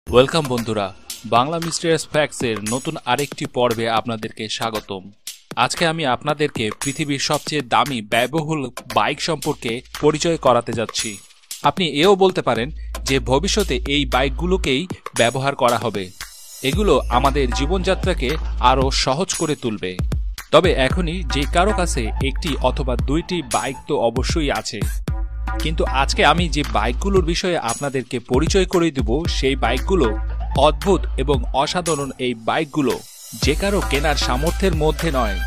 Welcome বন্ধুরা, Bangla mysterious ফ্যাক্টসের নতুন আরেকটি পর্বে আপনাদেরকে স্বাগতম। আজকে আমি আপনাদেরকে পৃথিবীর সবচেয়ে দামি ব্যয়বহুল বাইক সম্পর্কে পরিচয় করাতে যাচ্ছি। আপনি এও বলতে পারেন যে ভবিষ্যতে এই বাইকগুলোকেই ব্যবহার করা হবে। এগুলো আমাদের জীবনযাত্রাকে আরও সহজ করে তুলবে। তবে এখনই যে কারো কাছে একটি অথবা দুইটি বাইক তো অবশ্যই আছে, কিন্তু আজকে আমি যে বাইকগুলোর বিষয়ে আপনাদেরকে পরিচয় করে দেব সেই বাইকগুলো অদ্ভুত এবং অসাধারণ। এই বাইকগুলো যে কারো কেনার সামর্থ্যের মধ্যে নয়।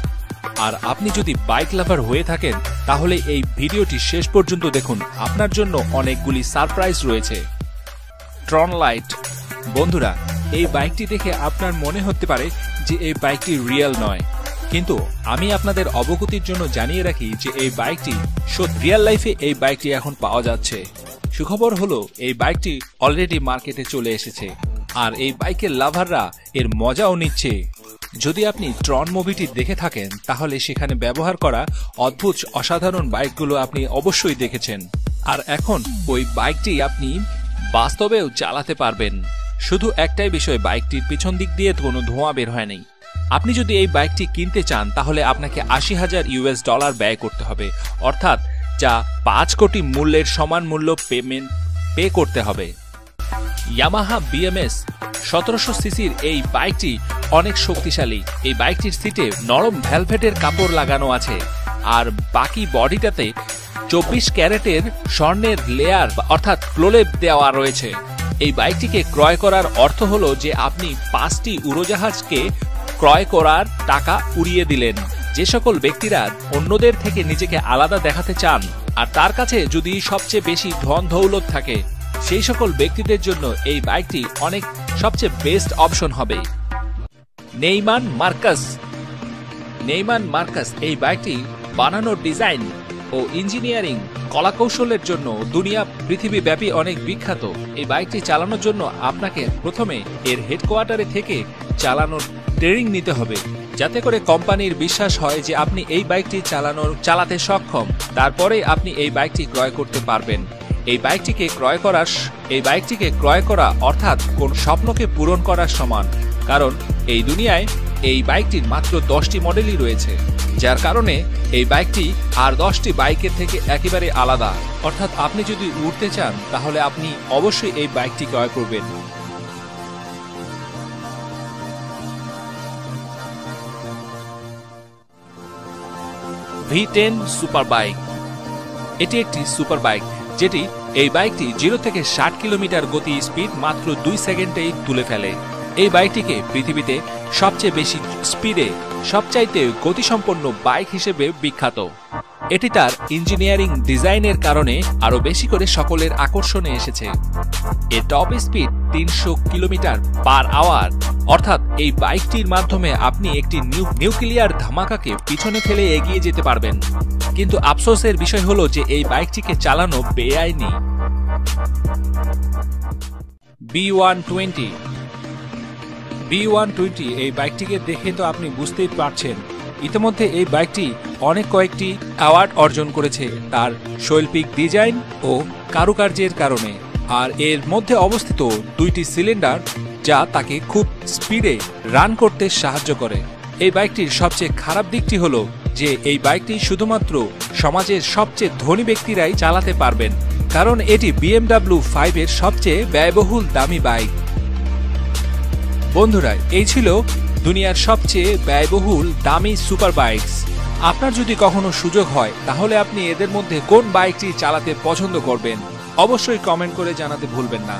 আর আপনি যদি বাইক লাভার হয়ে থাকেন তাহলে এই ভিডিওটি শেষ পর্যন্ত দেখুন, আপনার জন্য অনেকগুলি সারপ্রাইজ রয়েছে। ট্রন লাইট। বন্ধুরা, এই বাইকটি দেখে আপনার মনে হতে পারে যে এই বাইকটি রিয়েল নয়, কিন্তু আমি আপনাদের অবগতির জন্য জানিয়ে রাখি যে এই বাইকটি রিয়েল লাইফে এই বাইকটি এখন পাওয়া যাচ্ছে। সুখবর হলো এই বাইকটি অলরেডি মার্কেটে চলে এসেছে, আর এই বাইকের লাভাররা এর মজাও নিচ্ছে। যদি আপনি ট্রন মুভিটি দেখে থাকেন তাহলে সেখানে ব্যবহার করা অদ্ভুত অসাধারণ বাইকগুলো আপনি অবশ্যই দেখেছেন, আর এখন ওই বাইকটি আপনি বাস্তবেও চালাতে পারবেন। শুধু একটাই বিষয়, বাইকটির পিছন দিক দিয়ে কোনো ধোঁয়া বের হয় নাই। আপনি যদি এই বাইকটি কিনতে চান তাহলে আপনাকে $80,000 ব্যয় করতে হবে, অর্থাৎ যা 5 কোটি মূল্যের সমান মূল্য পে করতে হবে। ইয়ামাহা BMS 1700 সিসির এই বাইকটি অনেক শক্তিশালী। এই বাইকটির সিটে নরম ভেলভেটের কাপড় লাগানো আছে, আর বাকি বডিটাতে 24 ক্যারেটের স্বর্ণের লেয়ার অর্থাৎ প্রলেপ দেওয়া রয়েছে। এই বাইকটিকে ক্রয় করার অর্থ হলো যে আপনি 5টি উড়োজাহাজকে ক্রয় করার টাকা উড়িয়ে দিলেন। যে সকল ব্যক্তিরা অন্যদের থেকে নিজেকে আলাদা দেখাতে চান আর তার কাছে যদি সবচেয়ে বেশি ধন দৌলত থাকে, সেই সকল ব্যক্তিদের জন্য এই বাইকটি সবচেয়ে বেস্ট অপশন হবে। নেইমান মার্কাস এই বাইকটি বানানোর ডিজাইন ও ইঞ্জিনিয়ারিং কলাকৌশলের জন্য পৃথিবীব্যাপী অনেক বিখ্যাত। এই বাইকটি চালানোর জন্য আপনাকে প্রথমে এর হেডকোয়ার্টারে থেকে চালানোর ট্রেনিং নিতে হবে, যাতে করে কোম্পানির বিশ্বাস হয় যে আপনি এই বাইকটি চালাতে সক্ষম। তারপরে আপনি এই বাইকটি ক্রয় করতে পারবেন। এই বাইকটিকে ক্রয় করা অর্থাৎ কোন স্বপ্নকে পূরণ করার সমান, কারণ এই দুনিয়ায় এই বাইকটির মাত্র 10টি মডেলই রয়েছে, যার কারণে এই বাইকটি আর 10টি বাইকের থেকে একেবারে আলাদা। অর্থাৎ আপনি যদি উড়তে চান তাহলে আপনি অবশ্যই এই বাইকটি ক্রয় করবেন। V10 super bike. এটি একটি সুপার বাইক যেটি এই বাইকটি 0 থেকে 60 কিলোমিটার গতি স্পিড মাত্র 2 সেকেন্ডেই তুলে ফেলে। এই বাইকটিকে পৃথিবীতে সবচেয়ে বেশি স্পিডে সবচাইতে গতিসম্পন্ন বাইক হিসেবে বিখ্যাত। এটি তার ইঞ্জিনিয়ারিং ডিজাইনের কারণে আরো বেশি করে সকলের আকর্ষণে এসেছে। এর top speed 300 kilometre per hour, অর্থাৎ এই বাইকটির মাধ্যমে আপনি একটি নিউক্লিয়ার ধামাকাকে পিছনে ফেলে এগিয়ে যেতে পারবেন। কিন্তু আফসোসের বিষয় হলো যে এই বাইকটিকে চালানো বেআইনি। B120 এই বাইকটিকে দেখে তো আপনি বুঝতেই পারছেন, ইতিমধ্যে এই বাইকটি কয়েকটি অ্যাওয়ার্ড অর্জন করেছে তার শৈল্পিক ডিজাইন ও কারুকার্যের কারণে। আর এর মধ্যে অবস্থিত 2টি সিলিন্ডার যা তাকে খুব স্পিডে রান করতে সাহায্য করে। এই বাইকটির সবচেয়ে খারাপ দিকটি হলো যে এই বাইকটি শুধুমাত্র সমাজের সবচেয়ে ধনী ব্যক্তিরাই চালাতে পারবেন, কারণ এটি BMW 5 এর সবচেয়ে ব্যয়বহুল দামি বাইক। বন্ধুরা, এই ছিল দুনিয়ার সবচেয়ে ব্যয়বহুল দামি সুপার বাইকস। আপনার যদি কখনো সুযোগ হয় তাহলে আপনি এদের মধ্যে কোন বাইকটি চালাতে পছন্দ করবেন অবশ্যই কমেন্ট করে জানাতে ভুলবেন না।